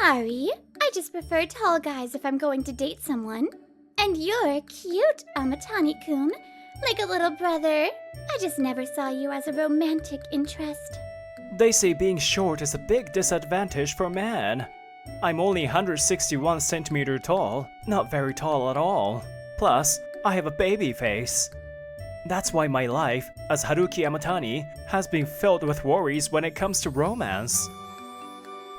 Sorry, I just prefer tall guys if I'm going to date someone. And you're cute, Amatani-kun, like a little brother. I just never saw you as a romantic interest. They say being short is a big disadvantage for a man. I'm only 161 centimeter tall, not very tall at all. Plus, I have a baby face. That's why my life as Haruki Amatani has been filled with worries when it comes to romance.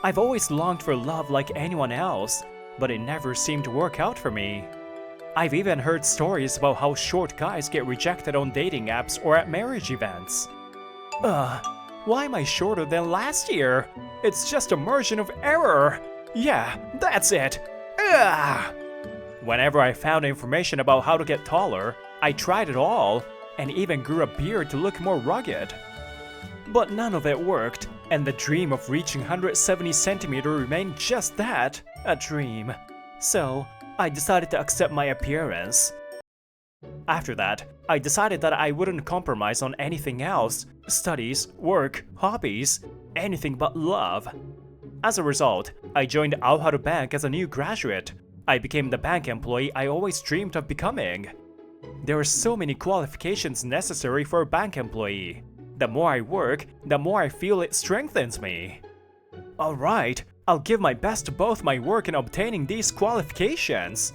I've always longed for love like anyone else, but it never seemed to work out for me. I've even heard stories about how short guys get rejected on dating apps or at marriage events. Why am I shorter than last year? It's just a margin of error. Yeah, that's it. Whenever I found information about how to get taller, I tried it all, and even grew a beard to look more rugged. But none of it worked, and the dream of reaching 170 centimeters remained just that, a dream. So, I decided to accept my appearance. After that, I decided that I wouldn't compromise on anything else, studies, work, hobbies, anything but love. As a result, I joined Aoharu Bank as a new graduate. I became the bank employee I always dreamed of becoming. There are so many qualifications necessary for a bank employee. The more I work, the more I feel it strengthens me. Alright, I'll give my best to both my work in obtaining these qualifications.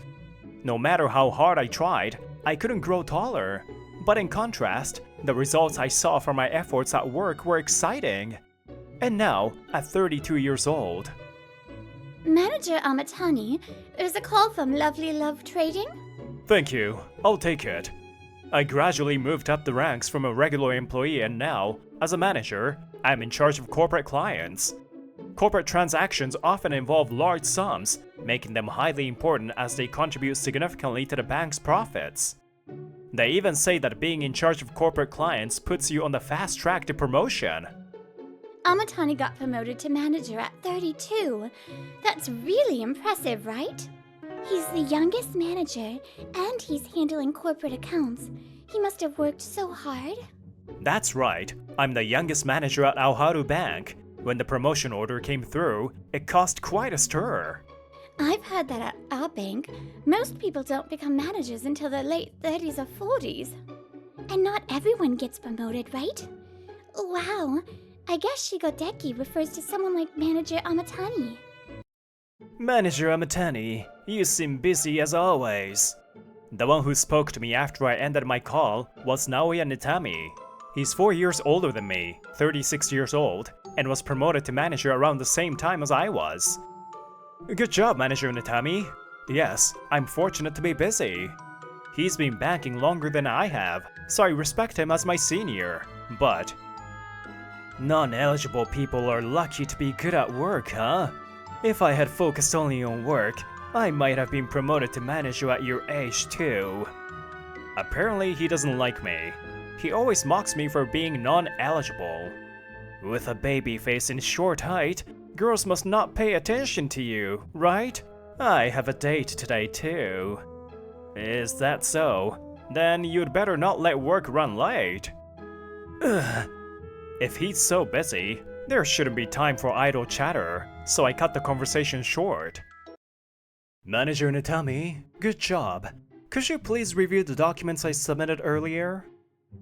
No matter how hard I tried, I couldn't grow taller. But in contrast, the results I saw from my efforts at work were exciting. And now, at 32 years old. Manager Amatani, there's a call from Lovely Love Trading? Thank you, I'll take it. I gradually moved up the ranks from a regular employee and now, as a manager, I'm in charge of corporate clients. Corporate transactions often involve large sums, making them highly important as they contribute significantly to the bank's profits. They even say that being in charge of corporate clients puts you on the fast track to promotion. Amatani got promoted to manager at 32. That's really impressive, right? He's the youngest manager, and he's handling corporate accounts. He must have worked so hard. That's right. I'm the youngest manager at Aoharu Bank. When the promotion order came through, it caused quite a stir. I've heard that at our bank, most people don't become managers until their late 30s or 40s. And not everyone gets promoted, right? Wow, I guess Shigodeki refers to someone like Manager Amatani. Manager Amatani, you seem busy as always. The one who spoke to me after I ended my call was Naoya Nitami. He's 4 years older than me, 36 years old, and was promoted to manager around the same time as I was. Good job, Manager Nitami. Yes, I'm fortunate to be busy. He's been banking longer than I have, so I respect him as my senior. But non-eligible people are lucky to be good at work, huh? If I had focused only on work, I might have been promoted to manager at your age too. Apparently he doesn't like me. He always mocks me for being non-eligible. With a baby face and short height, girls must not pay attention to you, right? I have a date today too. Is that so? Then you'd better not let work run late. Ugh. If he's so busy, there shouldn't be time for idle chatter, so I cut the conversation short. Manager Nitami, good job. Could you please review the documents I submitted earlier?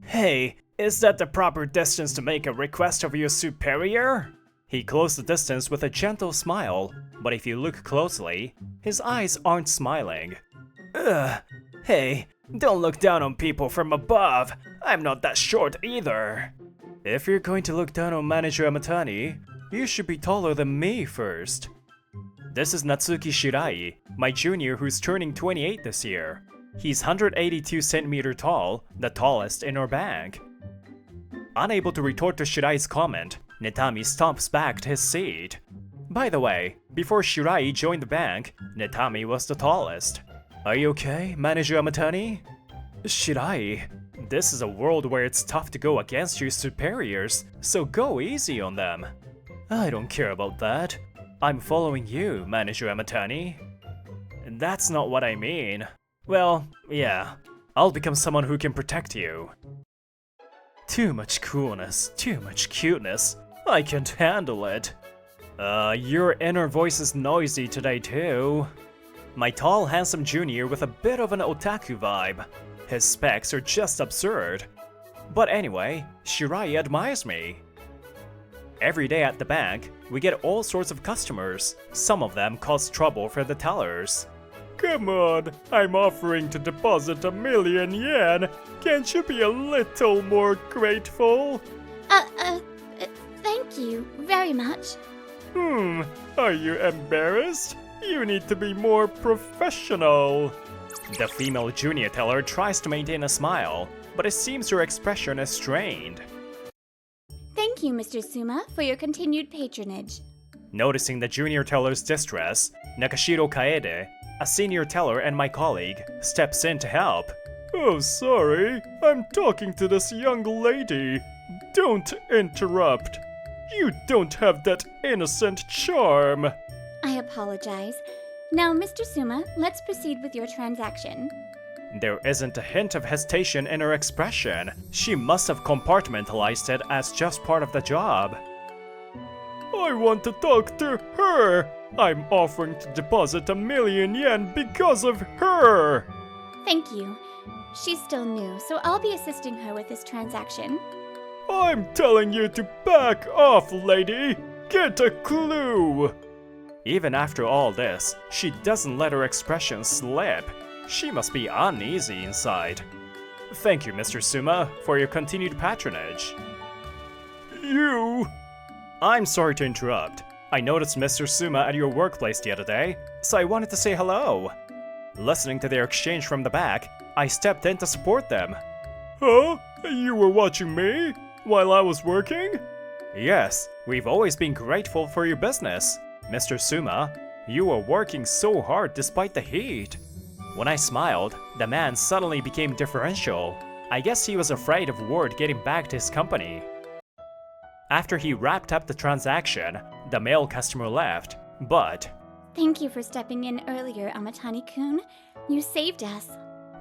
Hey, is that the proper distance to make a request of your superior? He closed the distance with a gentle smile, but if you look closely, his eyes aren't smiling. Ugh, hey, don't look down on people from above. I'm not that short either. If you're going to look down on Manager Amatani, you should be taller than me first. This is Natsuki Shirai, my junior who's turning 28 this year. He's 182 centimeters tall, the tallest in our bank. Unable to retort to Shirai's comment, Nitami stomps back to his seat. By the way, before Shirai joined the bank, Nitami was the tallest. Are you okay, Manager Amatani? Shirai, this is a world where it's tough to go against your superiors, so go easy on them. I don't care about that. I'm following you, Manager Amatani. That's not what I mean. Well, yeah, I'll become someone who can protect you. Too much coolness, too much cuteness. I can't handle it. Your inner voice is noisy today too. My tall, handsome junior with a bit of an otaku vibe. His specs are just absurd. But anyway, Shirai admires me. Every day at the bank, we get all sorts of customers. Some of them cause trouble for the tellers. Come on, I'm offering to deposit 1,000,000 yen. Can't you be a little more grateful? Thank you very much. Are you embarrassed? You need to be more professional. The female junior teller tries to maintain a smile, but it seems her expression is strained. Thank you, Mr. Suma, for your continued patronage. Noticing the junior teller's distress, Nakashiro Kaede, a senior teller and my colleague, steps in to help. Oh, sorry, I'm talking to this young lady. Don't interrupt. You don't have that innocent charm. I apologize. Now, Mr. Suma, let's proceed with your transaction. There isn't a hint of hesitation in her expression. She must have compartmentalized it as just part of the job. I want to talk to her. I'm offering to deposit 1,000,000 yen because of her. Thank you. She's still new, so I'll be assisting her with this transaction. I'm telling you to back off, lady. Get a clue. Even after all this, she doesn't let her expression slip. She must be uneasy inside. Thank you, Mr. Suma, for your continued patronage. You... I'm sorry to interrupt. I noticed Mr. Suma at your workplace the other day, so I wanted to say hello. Listening to their exchange from the back, I stepped in to support them. Huh? You were watching me? While I was working? Yes, we've always been grateful for your business. Mr. Suma, you were working so hard despite the heat. When I smiled, the man suddenly became deferential. I guess he was afraid of word getting back to his company. After he wrapped up the transaction, the male customer left, but... Thank you for stepping in earlier, Amatani-kun. You saved us.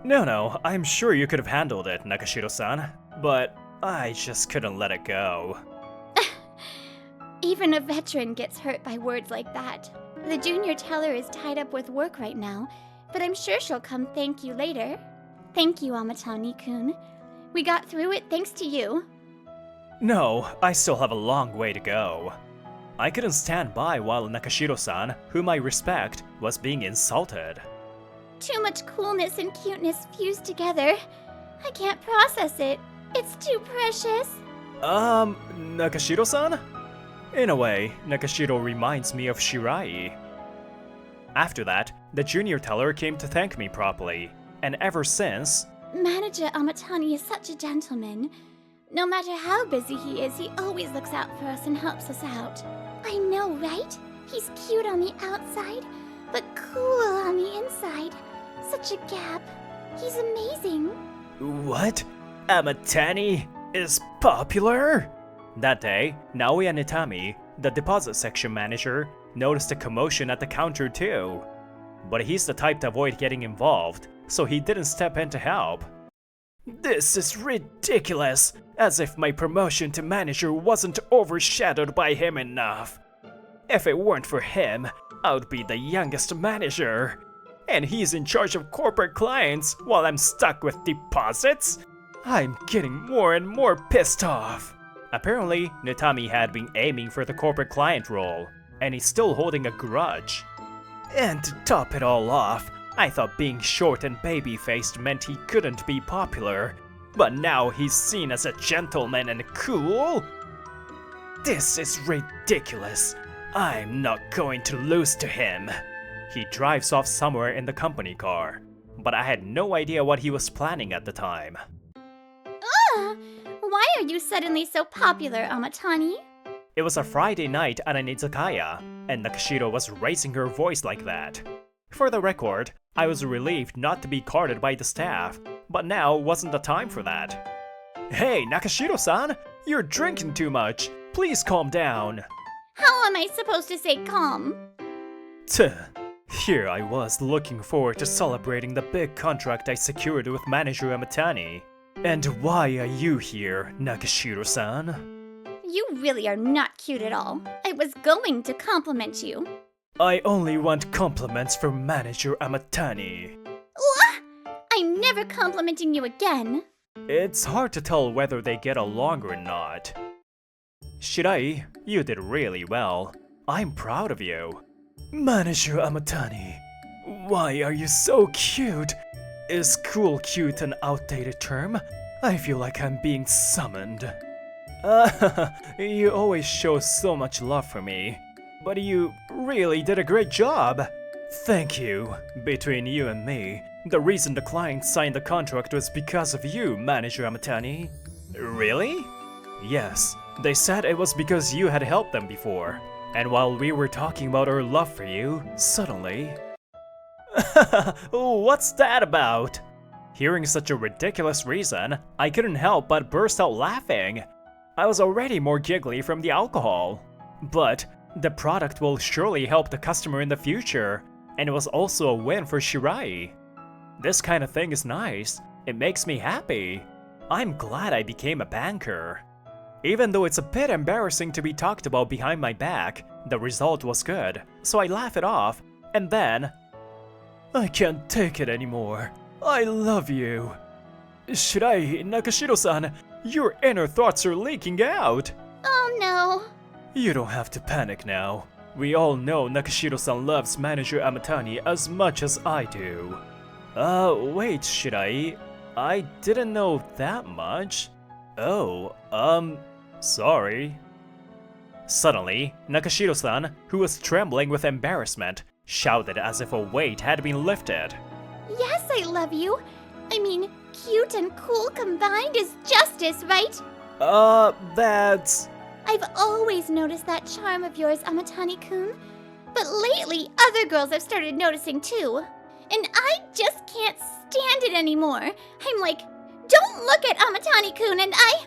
No, I'm sure you could have handled it, Nakashiro-san, but I just couldn't let it go. Even a veteran gets hurt by words like that. The junior teller is tied up with work right now, but I'm sure she'll come thank you later. Thank you, Amatani-kun. We got through it thanks to you. No, I still have a long way to go. I couldn't stand by while Nakashiro-san, whom I respect, was being insulted. Too much coolness and cuteness fused together. I can't process it. It's too precious. Nakashiro-san? In a way, Nakashiro reminds me of Shirai. After that, the junior teller came to thank me properly, and ever since... Manager Amatani is such a gentleman. No matter how busy he is, he always looks out for us and helps us out. I know, right? He's cute on the outside, but cool on the inside. Such a gap. He's amazing. What? Amatani is popular? That day, Naoya Nitami, the deposit section manager, noticed a commotion at the counter too. But he's the type to avoid getting involved, so he didn't step in to help. This is ridiculous, as if my promotion to manager wasn't overshadowed by him enough. If it weren't for him, I would be the youngest manager. And he's in charge of corporate clients while I'm stuck with deposits? I'm getting more and more pissed off. Apparently, Nitami had been aiming for the corporate client role, and he's still holding a grudge. And to top it all off, I thought being short and baby-faced meant he couldn't be popular, but now he's seen as a gentleman and cool? This is ridiculous. I'm not going to lose to him. He drives off somewhere in the company car, but I had no idea what he was planning at the time. Why are you suddenly so popular, Amatani? It was a Friday night at an izakaya, and Nakashiro was raising her voice like that. For the record, I was relieved not to be carded by the staff, but now wasn't the time for that. Hey, Nakashiro-san! You're drinking too much! Please calm down! How am I supposed to say calm? Here I was looking forward to celebrating the big contract I secured with manager Amatani. And why are you here, Nakashiro-san? You really are not cute at all. I was going to compliment you. I only want compliments from Manager Amatani. I'm never complimenting you again. It's hard to tell whether they get along or not. Shirai, you did really well. I'm proud of you. Manager Amatani, why are you so cute? Is cool cute an outdated term? I feel like I'm being summoned. You always show so much love for me. But you really did a great job. Thank you. Between you and me, the reason the client signed the contract was because of you, Manager Amatani. Really? Yes, they said it was because you had helped them before. And while we were talking about our love for you, suddenly... What's that about? Hearing such a ridiculous reason, I couldn't help but burst out laughing. I was already more giggly from the alcohol. But the product will surely help the customer in the future, and it was also a win for Shirai. This kind of thing is nice. It makes me happy. I'm glad I became a banker. Even though it's a bit embarrassing to be talked about behind my back, the result was good, so I laugh it off, and then... I can't take it anymore. I love you. Shirai, Nakashiro-san, your inner thoughts are leaking out. Oh no. You don't have to panic now. We all know Nakashiro-san loves Manager Amatani as much as I do. Wait, Shirai. I didn't know that much. Oh, sorry. Suddenly, Nakashiro-san, who was trembling with embarrassment, shouted as if a weight had been lifted. Yes, I love you. I mean, cute and cool combined is justice, right? That's... I've always noticed that charm of yours, Amatani-kun. But lately, other girls have started noticing too. And I just can't stand it anymore. I'm like, don't look at Amatani-kun, and I...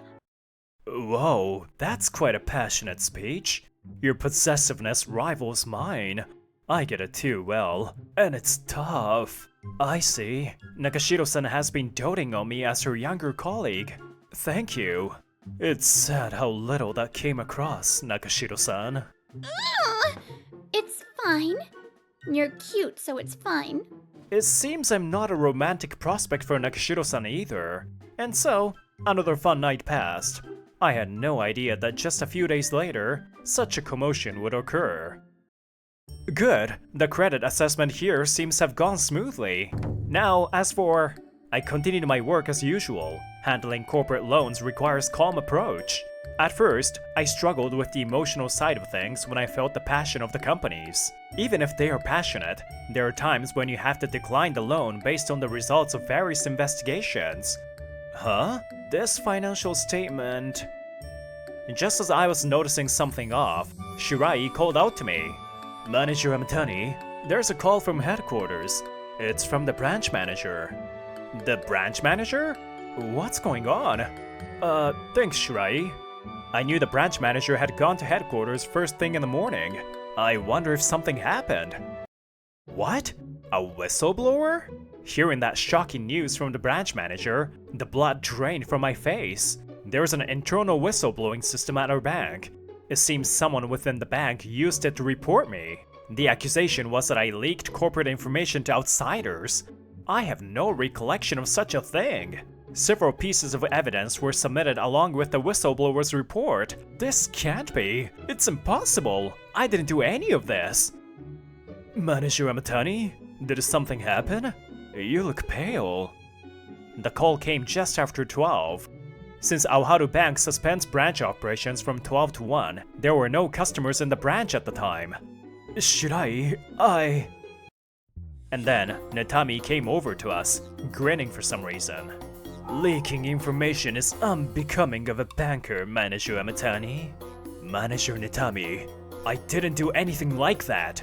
Whoa, that's quite a passionate speech. Your possessiveness rivals mine. I get it too well, and it's tough. I see. Nakashiro-san has been doting on me as her younger colleague. Thank you. It's sad how little that came across, Nakashiro-san. It's fine. You're cute, so it's fine. It seems I'm not a romantic prospect for Nakashiro-san either. And so, another fun night passed. I had no idea that just a few days later, such a commotion would occur. Good, the credit assessment here seems to have gone smoothly. Now, as for... I continued my work as usual. Handling corporate loans requires calm approach. At first, I struggled with the emotional side of things when I felt the passion of the companies. Even if they are passionate, there are times when you have to decline the loan based on the results of various investigations. Huh? This financial statement... Just as I was noticing something off, Shirai called out to me. Manager Amatani, there's a call from headquarters. It's from the branch manager. The branch manager? What's going on? Thanks, Shirai. I knew the branch manager had gone to headquarters first thing in the morning. I wonder if something happened. What? A whistleblower? Hearing that shocking news from the branch manager, the blood drained from my face. There's an internal whistleblowing system at our bank. It seems someone within the bank used it to report me. The accusation was that I leaked corporate information to outsiders. I have no recollection of such a thing. Several pieces of evidence were submitted along with the whistleblower's report. This can't be. It's impossible. I didn't do any of this. Manager Amatani, did something happen? You look pale. The call came just after 12. Since Aoharu Bank suspends branch operations from 12 to 1, there were no customers in the branch at the time. I... And then, Natami came over to us, grinning for some reason. Leaking information is unbecoming of a banker, Manager Amatani. Manager Natami, I didn't do anything like that.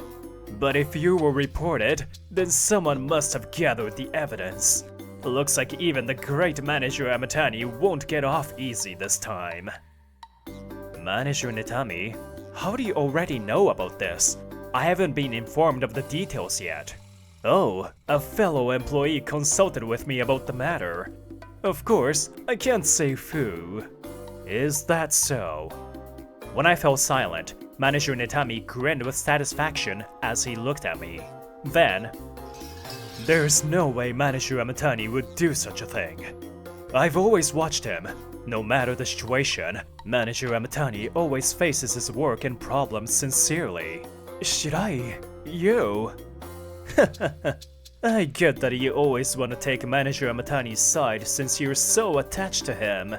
But if you were reported, then someone must have gathered the evidence. Looks like even the great Manager Amatani won't get off easy this time. Manager Natami, how do you already know about this? I haven't been informed of the details yet. Oh, a fellow employee consulted with me about the matter. Of course, I can't say who. Is that so? When I fell silent, Manager Netami grinned with satisfaction as he looked at me. Then, "There's no way Manager Amatani would do such a thing. I've always watched him. No matter the situation, Manager Amatani always faces his work and problems sincerely. Shirai, you..." I get that you always want to take Manager Amatani's side since you're so attached to him.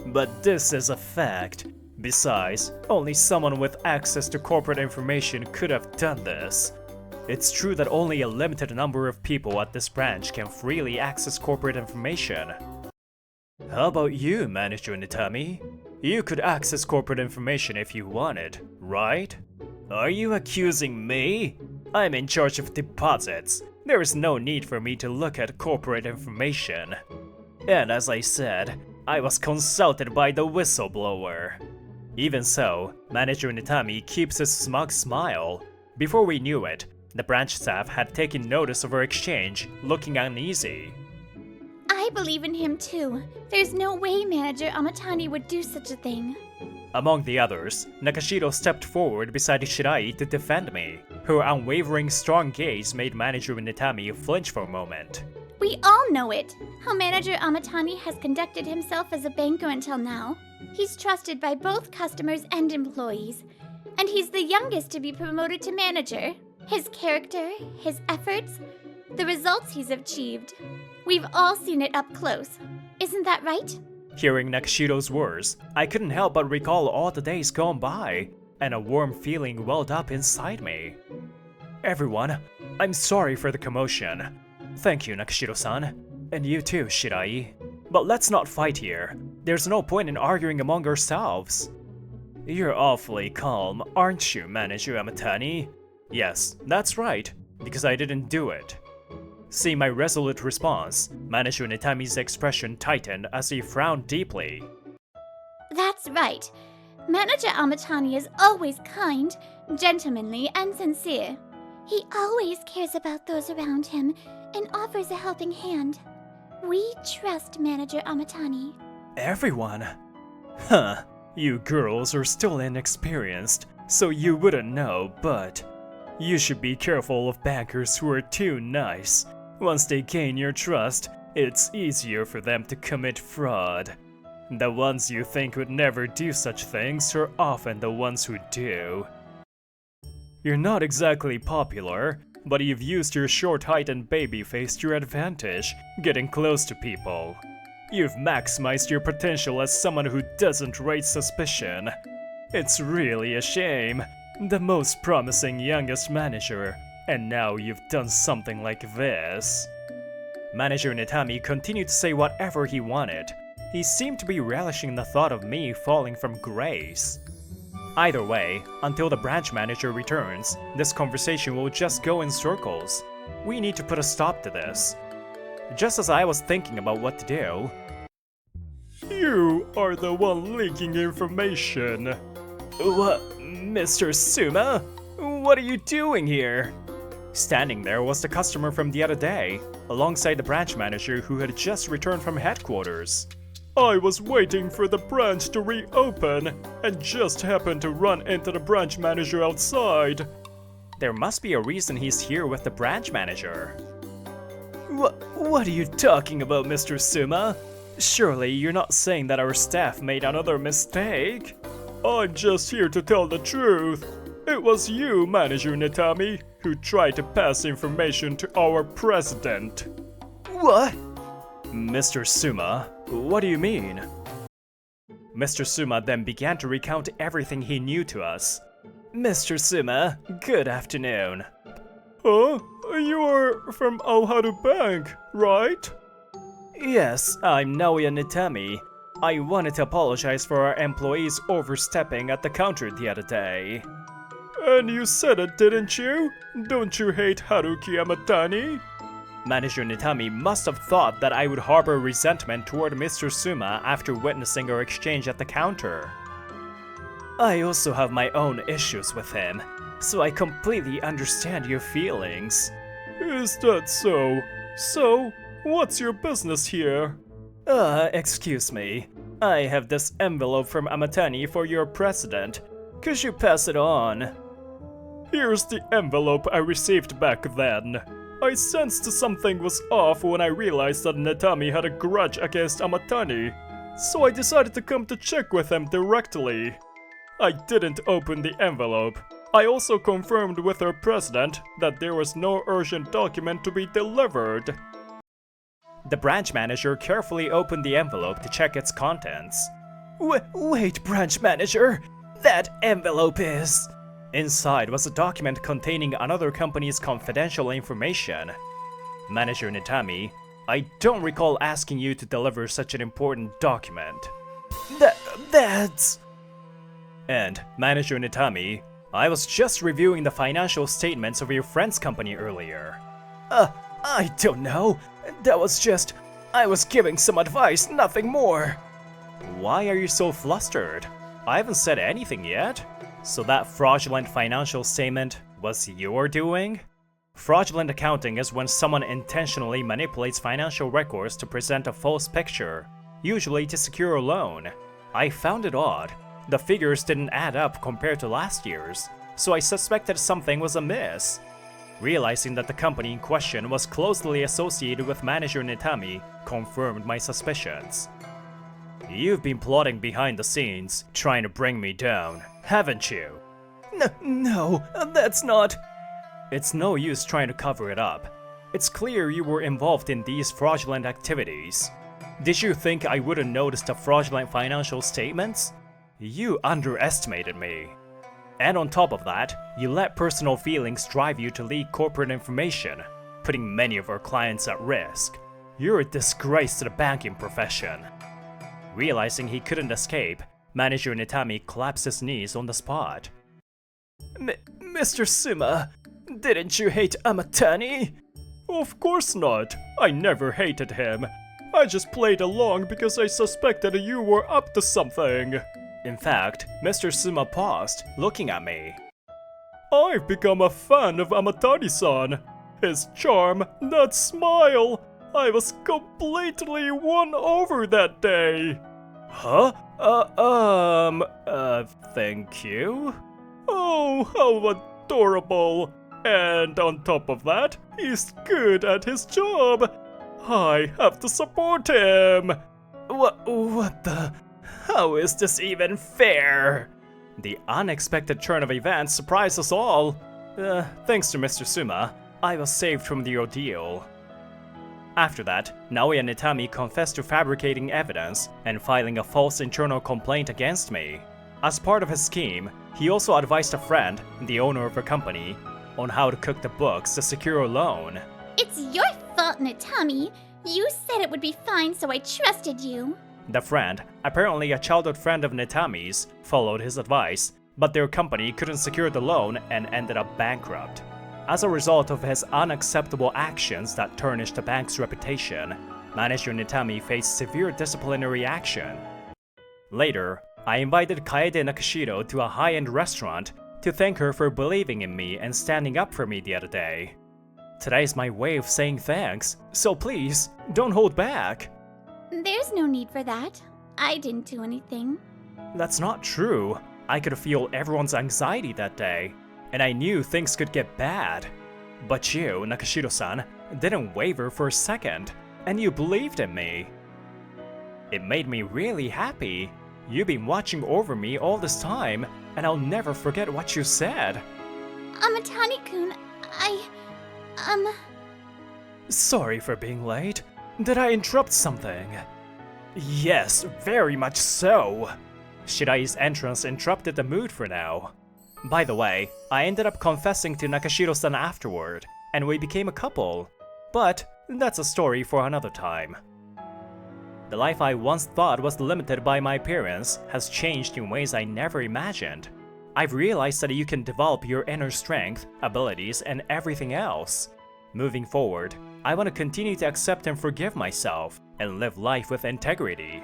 But this is a fact. Besides, only someone with access to corporate information could have done this. It's true that only a limited number of people at this branch can freely access corporate information. How about you, Manager Nitami? You could access corporate information if you wanted, right? Are you accusing me? I'm in charge of deposits. There is no need for me to look at corporate information. And as I said, I was consulted by the whistleblower. Even so, Manager Nitami keeps his smug smile. Before we knew it, the branch staff had taken notice of our exchange, looking uneasy. I believe in him too. There's no way Manager Amatani would do such a thing. Among the others, Nakashiro stepped forward beside Shirai to defend me. Her unwavering strong gaze made Manager Nitami flinch for a moment. We all know it, how Manager Amatani has conducted himself as a banker until now. He's trusted by both customers and employees, and he's the youngest to be promoted to manager. His character, his efforts, the results he's achieved. We've all seen it up close. Isn't that right? Hearing Nakashiro's words, I couldn't help but recall all the days gone by, and a warm feeling welled up inside me. Everyone, I'm sorry for the commotion. Thank you, Nakashiro-san. And you too, Shirai. But let's not fight here. There's no point in arguing among ourselves. You're awfully calm, aren't you, Manager Amatani? Yes, that's right, because I didn't do it. Seeing my resolute response, Manager Nitami's expression tightened as he frowned deeply. That's right. Manager Amatani is always kind, gentlemanly, and sincere. He always cares about those around him and offers a helping hand. We trust Manager Amatani. Everyone? Huh, you girls are still inexperienced, so you wouldn't know, but you should be careful of bankers who are too nice. Once they gain your trust, it's easier for them to commit fraud. The ones you think would never do such things are often the ones who do. You're not exactly popular, but you've used your short height and baby face to your advantage, getting close to people. You've maximized your potential as someone who doesn't raise suspicion. It's really a shame. The most promising youngest manager, and now you've done something like this. Manager Nitami continued to say whatever he wanted. He seemed to be relishing the thought of me falling from grace. Either way, until the branch manager returns, this conversation will just go in circles. We need to put a stop to this. Just as I was thinking about what to do... You are the one leaking information. What, Mr. Suma? What are you doing here? Standing there was the customer from the other day, alongside the branch manager who had just returned from headquarters. I was waiting for the branch to reopen, and just happened to run into the branch manager outside. There must be a reason he's here with the branch manager. What are you talking about, Mr. Suma? Surely you're not saying that our staff made another mistake? I'm just here to tell the truth. It was you, Manager Nitami, who tried to pass information to our president. What? Mr. Suma, what do you mean? Mr. Suma then began to recount everything he knew to us. Mr. Suma, good afternoon. Huh? You are from Alharu Bank, right? Yes, I'm Naoya Nitami. I wanted to apologize for our employees overstepping at the counter the other day. And you said it, didn't you? Don't you hate Haruki Amatani? Manager Nitami must have thought that I would harbor resentment toward Mr. Suma after witnessing our exchange at the counter. I also have my own issues with him, so I completely understand your feelings. Is that so? So, what's your business here? Excuse me. I have this envelope from Amatani for your president. Could you pass it on? Here's the envelope I received back then. I sensed something was off when I realized that Netami had a grudge against Amatani, so I decided to come to check with him directly. I didn't open the envelope. I also confirmed with her president that there was no urgent document to be delivered. The branch manager carefully opened the envelope to check its contents. Wait, branch manager! That envelope is... Inside was a document containing another company's confidential information. Manager Netami, I don't recall asking you to deliver such an important document. That's... And, Manager Netami, I was just reviewing the financial statements of your friend's company earlier. I don't know. That was just... I was giving some advice, nothing more. Why are you so flustered? I haven't said anything yet. So that fraudulent financial statement was your doing? Fraudulent accounting is when someone intentionally manipulates financial records to present a false picture, usually to secure a loan. I found it odd. The figures didn't add up compared to last year's, so I suspected something was amiss. Realizing that the company in question was closely associated with manager Netami confirmed my suspicions. You've been plotting behind the scenes, trying to bring me down, haven't you? No, that's not... It's no use trying to cover it up. It's clear you were involved in these fraudulent activities. Did you think I wouldn't notice the fraudulent financial statements? You underestimated me. And on top of that, you let personal feelings drive you to leak corporate information, putting many of our clients at risk. You're a disgrace to the banking profession. Realizing he couldn't escape, Manager Netami collapsed his knees on the spot. Mr. Suma, didn't you hate Amatani? Of course not. I never hated him. I just played along because I suspected you were up to something. In fact, Mr. Suma paused, looking at me. I've become a fan of Amatani-san. His charm, that smile. I was completely won over that day. Huh? Thank you? Oh, how adorable. And on top of that, he's good at his job. I have to support him. What the... How is this even fair? The unexpected turn of events surprised us all. Thanks to Mr. Suma, I was saved from the ordeal. After that, Naoya Netami confessed to fabricating evidence and filing a false internal complaint against me. As part of his scheme, he also advised a friend, the owner of a company, on how to cook the books to secure a loan. It's your fault, Netami. You said it would be fine, so I trusted you. The friend, apparently a childhood friend of Netami's, followed his advice, but their company couldn't secure the loan and ended up bankrupt. As a result of his unacceptable actions that tarnished the bank's reputation, Manager Netami faced severe disciplinary action. Later, I invited Kaede Nakashiro to a high-end restaurant to thank her for believing in me and standing up for me the other day. Today's my way of saying thanks, so please, don't hold back. There's no need for that. I didn't do anything. That's not true. I could feel everyone's anxiety that day, and I knew things could get bad. But you, Nakashiro-san, didn't waver for a second, and you believed in me. It made me really happy. You've been watching over me all this time, and I'll never forget what you said. Amatani-kun, Sorry for being late. Did I interrupt something? Yes, very much so. Shirai's entrance interrupted the mood for now. By the way, I ended up confessing to Nakashiro-san afterward, and we became a couple. But that's a story for another time. The life I once thought was limited by my appearance has changed in ways I never imagined. I've realized that you can develop your inner strength, abilities, and everything else. Moving forward, I want to continue to accept and forgive myself, and live life with integrity.